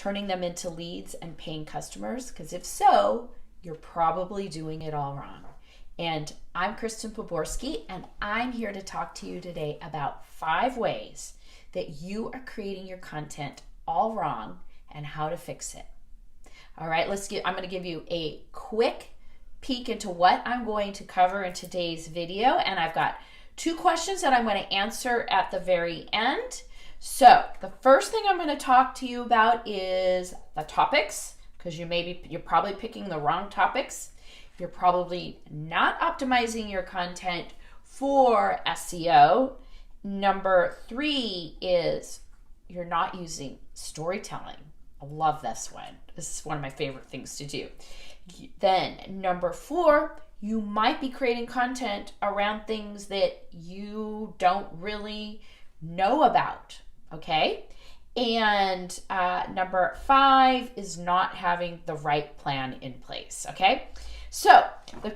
turning them into leads and paying customers? Because if so, you're probably doing it all wrong. And I'm Kristen Poborski, and I'm here to talk to you today about 5 ways that you are creating your content all wrong and how to fix it. All right, I'm going to give you a quick peek into what I'm going to cover in today's video, and I've got 2 questions that I'm going to answer at the very end. So the first thing I'm going to talk to you about is the topics, because you're probably picking the wrong topics. You're probably not optimizing your content for SEO. Number 3 is you're not using storytelling. I love this one. This is one of my favorite things to do. Then number 4, you might be creating content around things that you don't really know about, okay? And number 5 is not having the right plan in place, okay? So the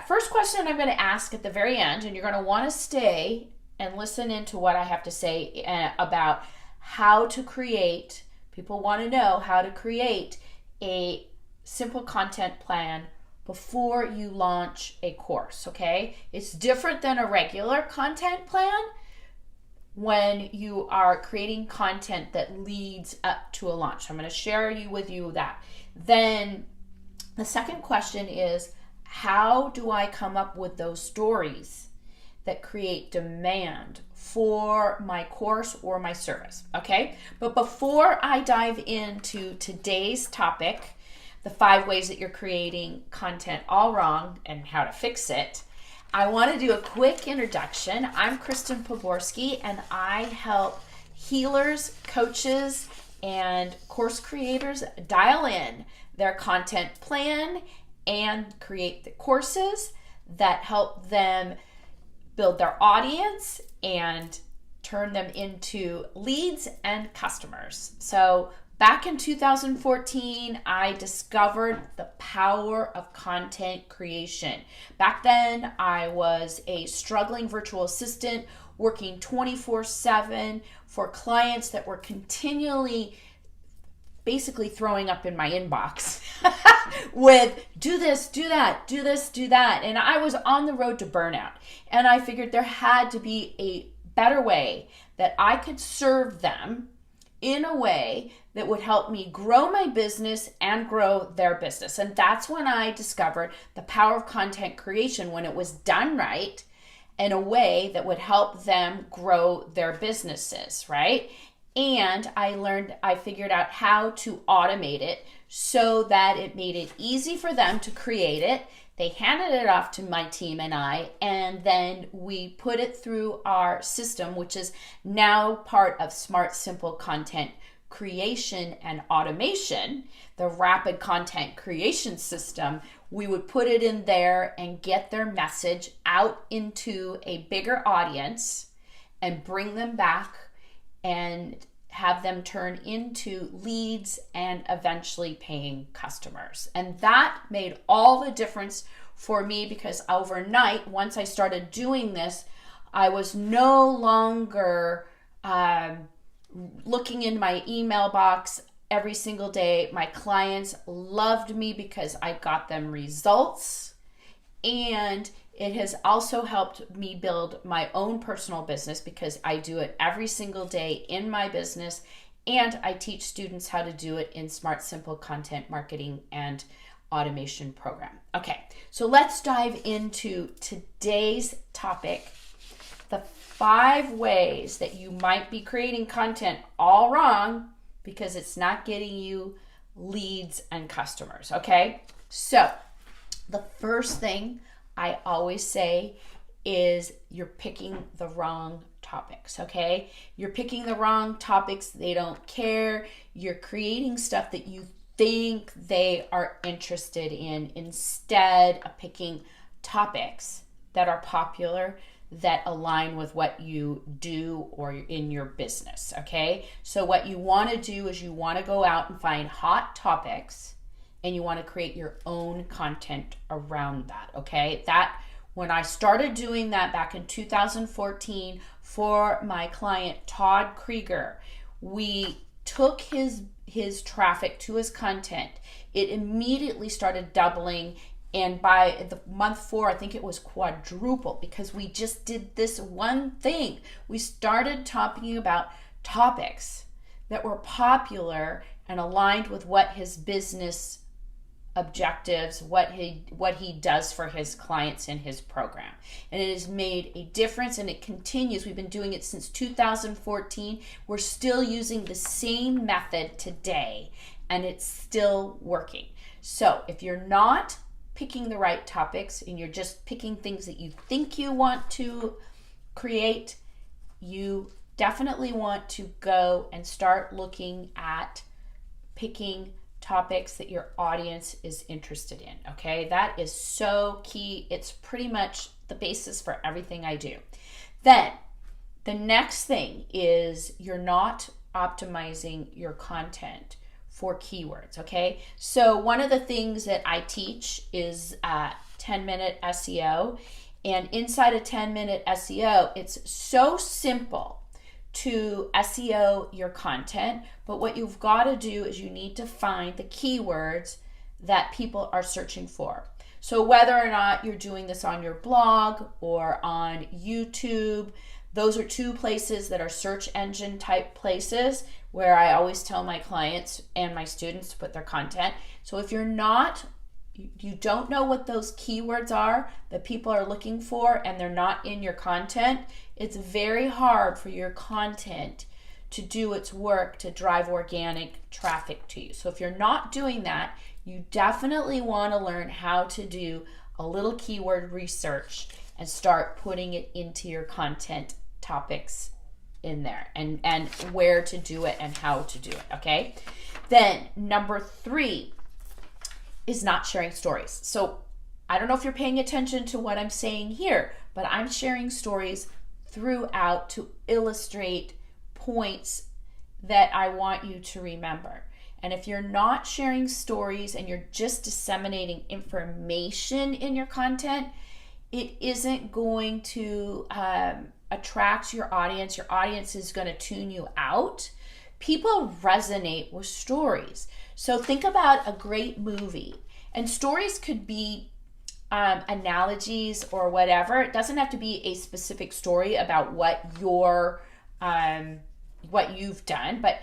first question I'm going to ask at the very end, and you're going to want to stay and listen into what I have to say about how to create. People want to know how to create a simple content plan before you launch a course, okay? It's different than a regular content plan when you are creating content that leads up to a launch. So I'm going to share with you that. Then the second question is, how do I come up with those stories that create demand for my course or my service, okay? But before I dive into today's topic, the 5 ways that you're creating content all wrong and how to fix it, I want to do a quick introduction. I'm Kristen Poborski, and I help healers, coaches, and course creators dial in their content plan and create the courses that help them build their audience and turn them into leads and customers. So back in 2014, I discovered the power of content creation. Back then, I was a struggling virtual assistant working 24/7 for clients that were continually basically throwing up in my inbox with do this, do that, do this, do that. And I was on the road to burnout. And I figured there had to be a better way that I could serve them in a way that would help me grow my business and grow their business. And that's when I discovered the power of content creation, when it was done right in a way that would help them grow their businesses, right? And I figured out how to automate it so that it made it easy for them to create it. They handed it off to my team and then we put it through our system, which is now part of Smart Simple Content Creation and Automation, the rapid content creation system. We would put it in there and get their message out into a bigger audience and bring them back and have them turn into leads and eventually paying customers. And that made all the difference for me, because overnight, once I started doing this, I was no longer looking in my email box every single day. My clients loved me because I got them results, and it has also helped me build my own personal business because I do it every single day in my business, and I teach students how to do it in Smart Simple Content Marketing and Automation program. Okay, so let's dive into today's topic, the 5 ways that you might be creating content all wrong because it's not getting you leads and customers, okay? So the first thing I always say is you're picking the wrong topics, okay? You're picking the wrong topics. They don't care. You're creating stuff that you think they are interested in instead of picking topics that are popular, that align with what you do or in your business, okay? So what you want to do is you want to go out and find hot topics, and you want to create your own content around that, okay? When I started doing that back in 2014 for my client Todd Krieger, we took his his traffic to his content, it immediately started doubling. And by the month 4, I think it was quadruple, because we just did this one thing. We started talking about topics that were popular and aligned with what his business objectives, what he does for his clients in his program. And it has made a difference, and it continues. We've been doing it since 2014. We're still using the same method today, and it's still working. So if you're not picking the right topics and you're just picking things that you think you want to create, you definitely want to go and start looking at picking topics that your audience is interested in. Okay, that is so key. It's pretty much the basis for everything I do. Then the next thing is you're not optimizing your content for keywords. Okay, so one of the things that I teach is 10-minute SEO, and inside a 10-minute SEO, it's so simple to SEO your content, but what you've got to do is you need to find the keywords that people are searching for. So whether or not you're doing this on your blog or on YouTube, those are 2 places that are search engine type places where I always tell my clients and my students to put their content. So if you don't know what those keywords are that people are looking for and they're not in your content, it's very hard for your content to do its work to drive organic traffic to you. So if you're not doing that, you definitely want to learn how to do a little keyword research and start putting it into your content topics in there, and where to do it and how to do it. Okay, then number 3 is not sharing stories. So I don't know if you're paying attention to what I'm saying here, but I'm sharing stories throughout to illustrate points that I want you to remember. And if you're not sharing stories and you're just disseminating information in your content, it isn't going to attract your audience. Your audience is going to tune you out. People resonate with stories. So think about a great movie, and stories could be analogies or whatever. It doesn't have to be a specific story about what you've done, but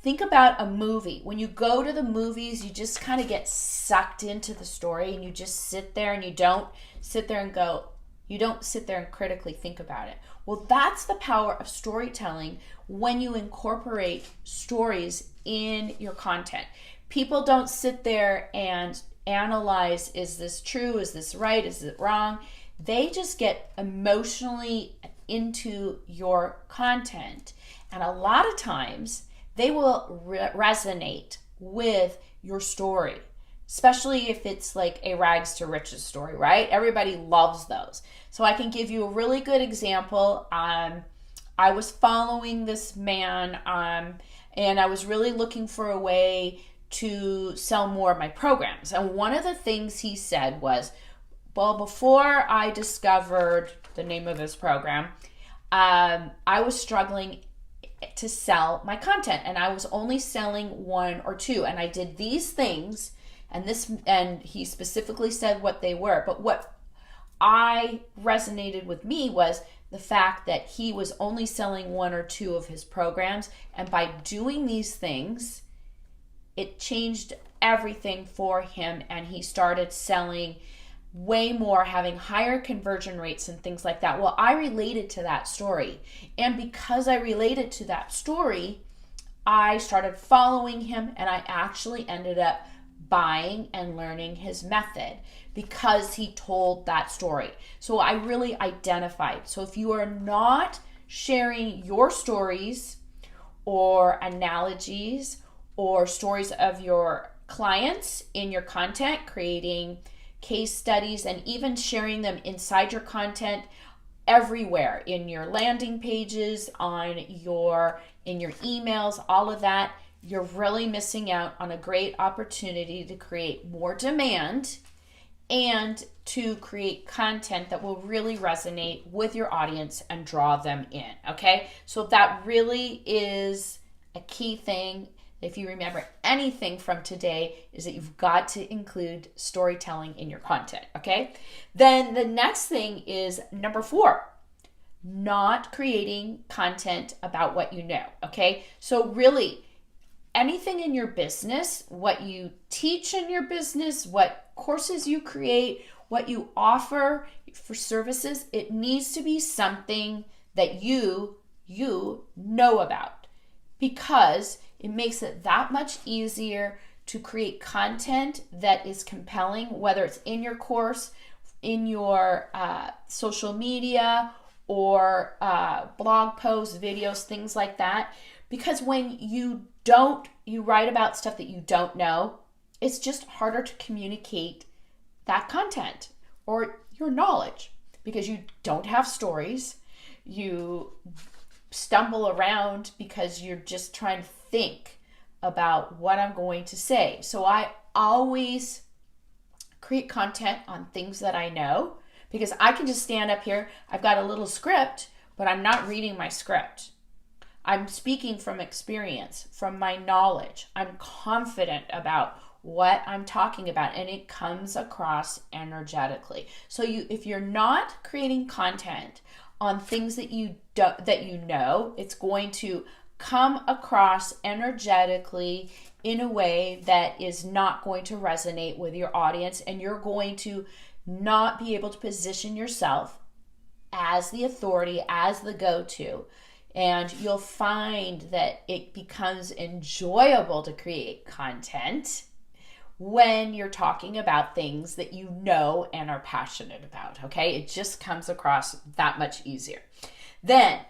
think about a movie. When you go to the movies, you just kind of get sucked into the story, and you just sit there, and you don't sit there and critically think about it. Well, that's the power of storytelling when you incorporate stories in your content. People don't sit there and analyze, is this true? Is this right? Is it wrong? They just get emotionally into your content. And a lot of times they will resonate with your story, especially if it's like a rags to riches story, right? Everybody loves those. So I can give you a really good example. I was following this man, and I was really looking for a way to sell more of my programs. And one of the things he said was, well, before I discovered the name of his program, I was struggling to sell my content, and I was only selling 1 or 2, and I did these things, and he specifically said what they were. But what I resonated with me was the fact that he was only selling 1 or 2 of his programs, and by doing these things, it changed everything for him, and he started selling way more, having higher conversion rates and things like that. Well, I related to that story, and because I related to that story, I started following him, and I actually ended up buying and learning his method because he told that story. So I really identified. So if you are not sharing your stories or analogies or stories of your clients in your content, creating case studies and even sharing them inside your content everywhere, in your landing pages, in your emails, all of that, you're really missing out on a great opportunity to create more demand and to create content that will really resonate with your audience and draw them in. Okay, so that really is a key thing if you remember anything from today, is that you've got to include storytelling in your content, okay? Then the next thing is number 4, not creating content about what you know, okay? So really, anything in your business, what you teach in your business, what courses you create, what you offer for services, it needs to be something that you know about, because it makes it that much easier to create content that is compelling, whether it's in your course, in your social media, or blog posts, videos, things like that. Because when you write about stuff that you don't know, it's just harder to communicate that content or your knowledge, because you don't have stories. You stumble around because you're just trying to think about what I'm going to say. So I always create content on things that I know, because I can just stand up here. I've got a little script, but I'm not reading my script. I'm speaking from experience, from my knowledge. I'm confident about what I'm talking about, and it comes across energetically. So if you're not creating content on things that you know, it's going to come across energetically in a way that is not going to resonate with your audience, and you're going to not be able to position yourself as the authority, as the go-to. And you'll find that it becomes enjoyable to create content when you're talking about things that you know and are passionate about, okay? It just comes across that much easier. Then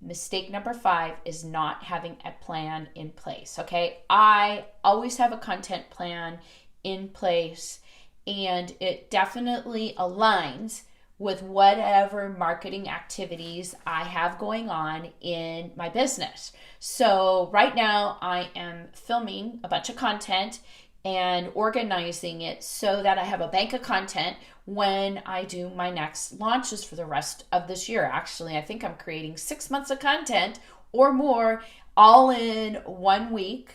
mistake number 5 is not having a plan in place, okay? I always have a content plan in place, and it definitely aligns with whatever marketing activities I have going on in my business. So right now I am filming a bunch of content and organizing it so that I have a bank of content when I do my next launches for the rest of this year. Actually, I think I'm creating 6 months of content or more all in 1 week,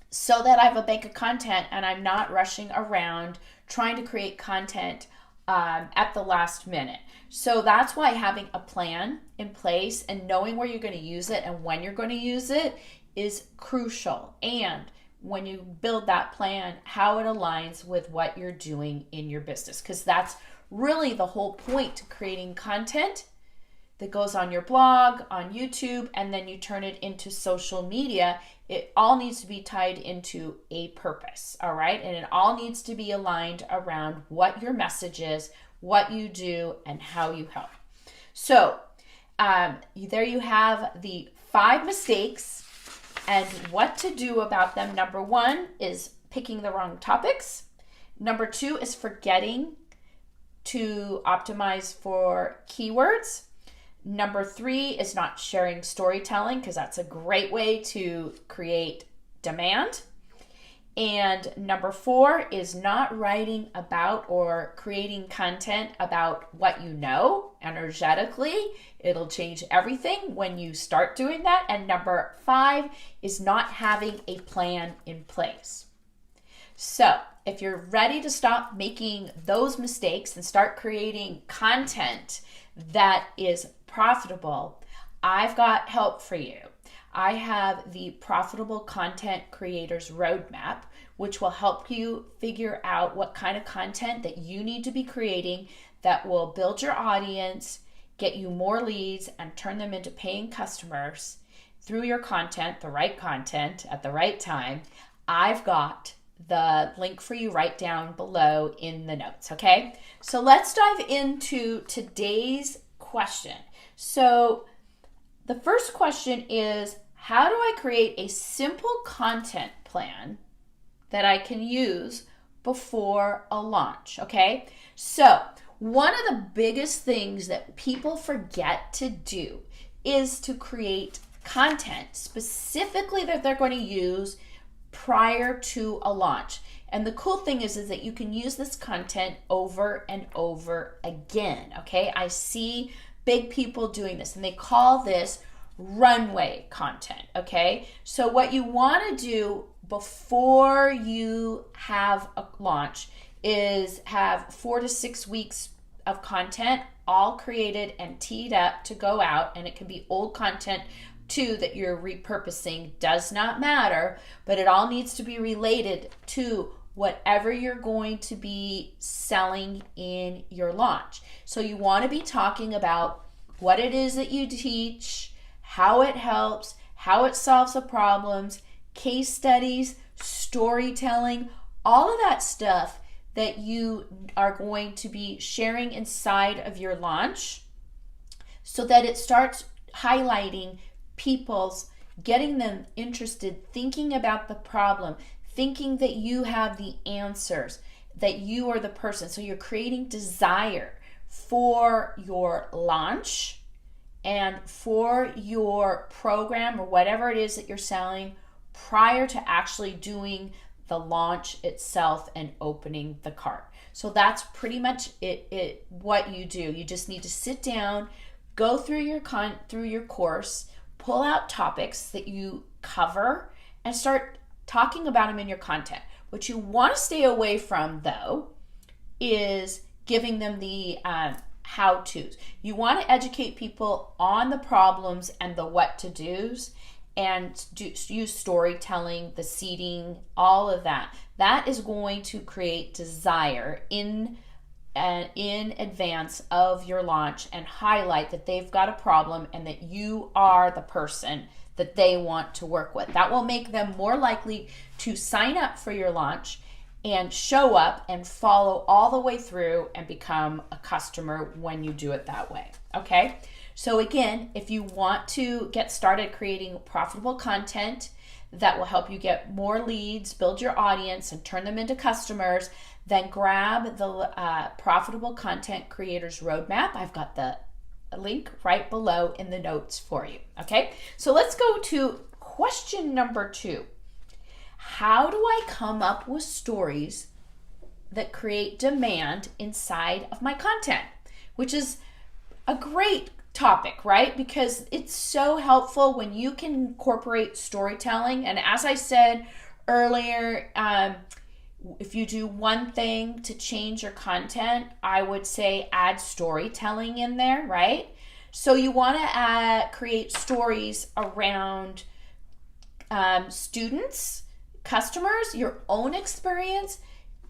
so that I have a bank of content and I'm not rushing around trying to create content at the last minute. So that's why having a plan in place and knowing where you're going to use it and when you're going to use it is crucial. And when you build that plan, how it aligns with what you're doing in your business, because that's really the whole point to creating content that goes on your blog, on YouTube, and then you turn it into social media. It all needs to be tied into a purpose, all right? And it all needs to be aligned around what your message is, what you do, and how you help. So there you have the 5 mistakes and what to do about them. Number 1 is picking the wrong topics. Number 2 is forgetting to optimize for keywords. Number 3 is not sharing storytelling, because that's a great way to create demand. And number 4 is not writing about or creating content about what you know energetically. It'll change everything when you start doing that. And number 5 is not having a plan in place. So if you're ready to stop making those mistakes and start creating content that is profitable, I've got help for you. I have the Profitable Content Creators Roadmap, which will help you figure out what kind of content that you need to be creating that will build your audience, get you more leads, and turn them into paying customers through your content, the right content at the right time. I've got the link for you right down below in the notes, okay? So let's dive into today's question. So the first question is, how do I create a simple content plan that I can use before a launch, okay? So one of the biggest things that people forget to do is to create content specifically that they're going to use prior to a launch. And the cool thing is that you can use this content over and over again, okay? I see big people doing this, and they call this runway content, okay? So what you want to do before you have a launch is have 4 to 6 weeks of content all created and teed up to go out, and it can be old content too that you're repurposing, does not matter, but it all needs to be related to whatever you're going to be selling in your launch. So you want to be talking about what it is that you teach, how it helps, how it solves the problems, case studies, storytelling, all of that stuff that you are going to be sharing inside of your launch so that it starts highlighting people's, getting them interested, thinking about the problem, thinking that you have the answers, that you are the person. So you're creating desire for your launch and for your program or whatever it is that you're selling prior to actually doing the launch itself and opening the cart. So that's pretty much it what you do. You just need to sit down, go through your course, pull out topics that you cover and start talking about them in your content. What you want to stay away from, though, is giving them the how-tos. You want to educate people on the problems and the what-to-dos, and use storytelling, the seeding, all of that. That is going to create desire in advance of your launch and highlight that they've got a problem and that you are the person that they want to work with. That will make them more likely to sign up for your launch and show up and follow all the way through and become a customer when you do it that way. Okay? So again, if you want to get started creating profitable content that will help you get more leads, build your audience, and turn them into customers, then grab the Profitable Content Creators Roadmap. I've got the link right below in the notes for you. Okay, so let's go to question number 2. How do I come up with stories that create demand inside of my content? Which is a great topic, right? Because it's so helpful when you can incorporate storytelling. And as I said earlier, if you do one thing to change your content, I would say add storytelling in there, right? So you want to create stories around students, customers, your own experience.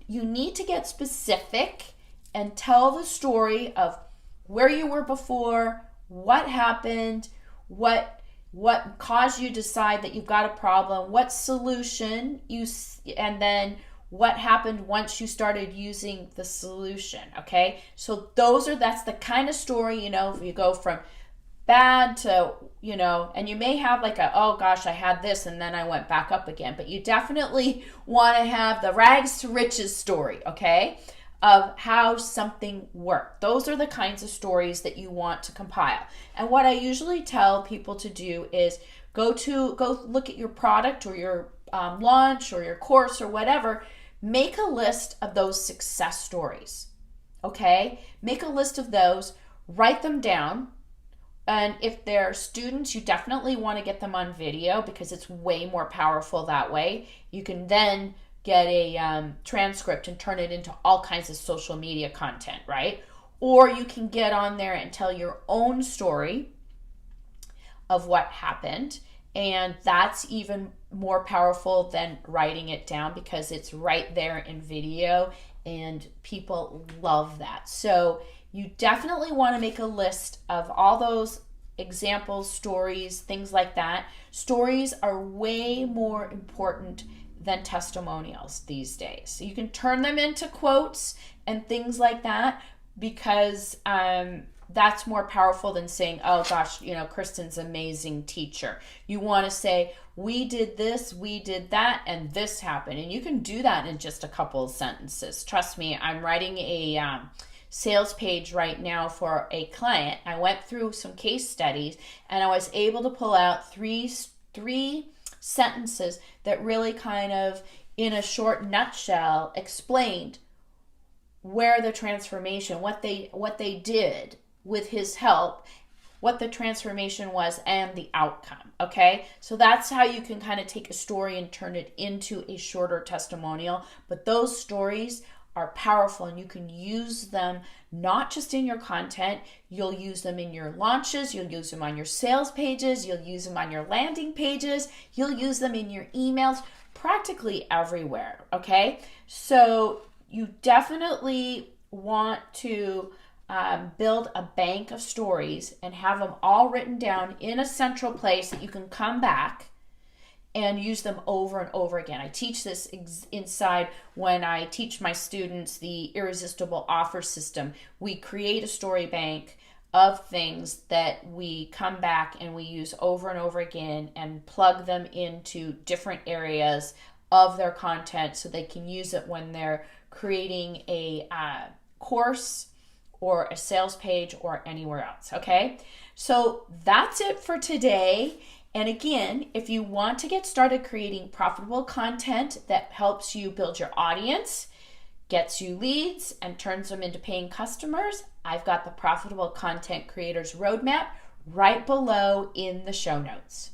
You need to get specific and tell the story of where you were before, what happened, what caused you to decide that you've got a problem, what solution and then what happened once you started using the solution. Okay, so that's the kind of story, if you go from bad to, and you may have like oh gosh, I had this and then I went back up again, but you definitely want to have the rags to riches story, okay, of how something worked. Those are the kinds of stories that you want to compile. And what I usually tell people to do is go look at your product or your launch or your course or whatever. Make a list of those success stories, okay? Make a list of those, write them down, and if they're students, you definitely want to get them on video because it's way more powerful that way. You can then get a transcript and turn it into all kinds of social media content, right? Or you can get on there and tell your own story of what happened, and that's even more powerful than writing it down because it's right there in video and people love that. So you definitely want to make a list of all those examples, stories, things like that. Stories are way more important than testimonials these days. So you can turn them into quotes and things like that because that's more powerful than saying, oh gosh, Kristen's an amazing teacher. You want to say, we did this, we did that, and this happened. And you can do that in just a couple of sentences. Trust me, I'm writing a sales page right now for a client. I went through some case studies and I was able to pull out three sentences that really kind of, in a short nutshell, explained where the transformation, what they did with his help, what the transformation was, and the outcome. Okay, so that's how you can kind of take a story and turn it into a shorter testimonial. But those stories are powerful, and you can use them not just in your content. You'll use them in your launches, you'll use them on your sales pages, you'll use them on your landing pages, you'll use them in your emails, practically everywhere. Okay, so you definitely want to build a bank of stories and have them all written down in a central place that you can come back and use them over and over again. I teach this inside when I teach my students the irresistible offer system. We create a story bank of things that we come back and we use over and over again and plug them into different areas of their content so they can use it when they're creating a course or a sales page or anywhere else. Okay, so that's it for today. And again, if you want to get started creating profitable content that helps you build your audience, gets you leads, and turns them into paying customers, I've got the Profitable Content Creators Roadmap right below in the show notes.